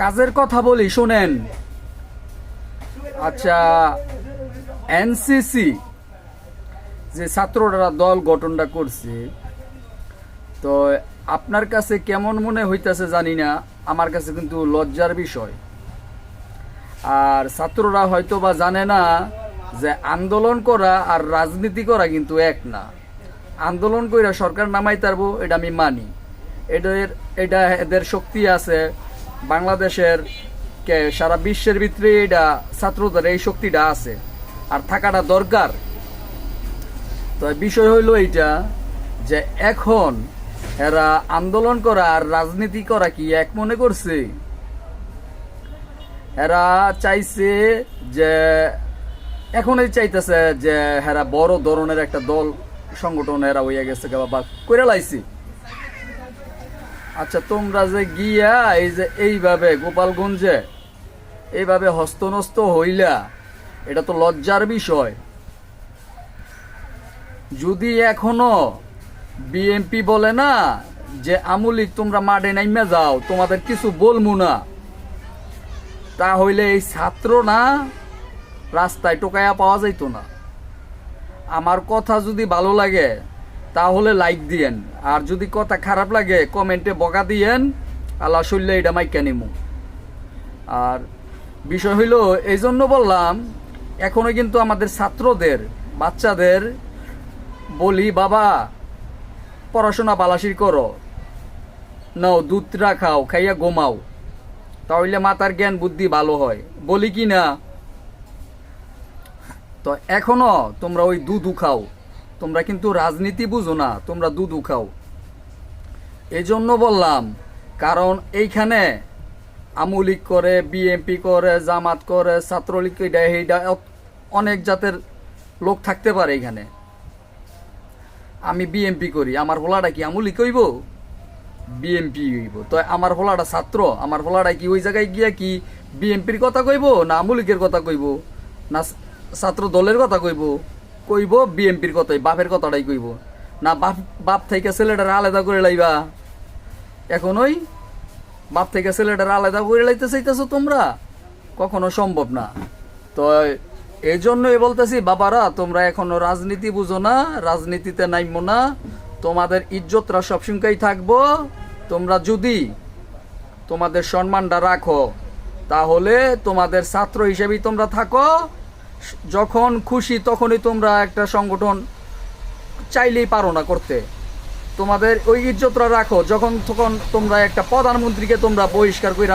কাজের কথা বলি শোনেন। আচ্ছা, এনসিসি যে ছাত্ররা দল গঠনটা করছে, তো আপনার কাছে কেমন মনে হইতেছে জানি না, আমার কাছে কিন্তু লজ্জার বিষয়। আর ছাত্ররা হয়তো বা জানে না যে আন্দোলন করা আর রাজনীতি করা কিন্তু এক না। আন্দোলন কইরা সরকার নামাই তারবো, এটা আমি মানি। এটা এদের শক্তি আছে বাংলাদেশের সারা বিশ্বের ভিতরে, এটা ছাত্রদের এই শক্তিটা আছে আর থাকাটা দরকার। তো বিষয় হইল এইটা যে এখন এরা আন্দোলন করা আর রাজনীতি করা কি এক মনে করছে। এরা চাইছে যে এখনই চাইতেছে যে এরা বড় ধরনের একটা দল সংগঠন এরা হইয়া গেছে বা করে লাইছি। আচ্ছা, তোমরা যে গিয়া এই যে এইভাবে গোপালগঞ্জে এইভাবে হস্তনস্ত হইলা, এটা তো লজ্জার বিষয়। যদি এখনো বিএনপি বলে না যে আমুলিক তোমরা মাঠে নাইমা যাও, তোমাদের কিছু বলমু না, তা হইলে এই ছাত্র না রাস্তায় টোকাইয়া পাওয়া যাইতো না। আমার কথা যদি ভালো লাগে তাহলে লাইক দিয়েন, আর যদি কথা খারাপ লাগে কমেন্টে বকা দিয়েন। আল্লাহ শৈল্য এটা মাইকা নিমু। আর বিষয় হইল এই জন্য বললাম, এখনো কিন্তু আমাদের ছাত্রদের বাচ্চাদের বলি, বাবা পড়াশোনা বালাসির করো, নাও দুধটা খাও, খাইয়া ঘুমাও, তাহলে মাথার জ্ঞান বুদ্ধি ভালো হয়, বলি কি না? তো এখনো তোমরা ওই দুধ খাও, তোমরা কিন্তু রাজনীতি বুঝো না, তোমরা দুধ খাও। এই জন্য বললাম, কারণ এইখানে আমুলিক করে, বিএনপি করে, জামাত করে, ছাত্রলীগ এইটা অনেক জাতের লোক থাকতে পারে এখানে। আমি বিএনপি করি, আমার হোলাটা কি আমুলিক হইব? বিএনপি হইব। তো আমার হোলাটা ছাত্র, আমার হোলাটা কি ওই জায়গায় গিয়া কি বিএনপির কথা কইব, না আমুলিকের কথা কইব, না ছাত্র দলের কথা কইব? কইব বিএনপির কথাই, বাপের কথাটাই কইব। না বাপ থেকে ছেলেটার আলাদা করে লাইবা? এখন ওই বাপ থেকে ছেলেটার আলাদা করে লাইতে চাইতেছো তোমরা? কখনো সম্ভব না। তো এই জন্যই বলতেছি, বাবারা তোমরা এখনো রাজনীতি বুঝো না, রাজনীতিতে নাইমো না, তোমাদের ইজ্জতরা সবসময় থাকবো। তোমরা যদি তোমাদের সম্মানটা রাখো, তাহলে তোমাদের ছাত্র হিসেবেই তোমরা থাকো। যখন খুশি তখনই তোমরা একটা সংগঠন চাইলেই পারো না করতে, তোমাদের ওই ইজ্জতরা রাখো। যখন তখন তোমরা একটা প্রধানমন্ত্রীকে তোমরা বহিষ্কার করে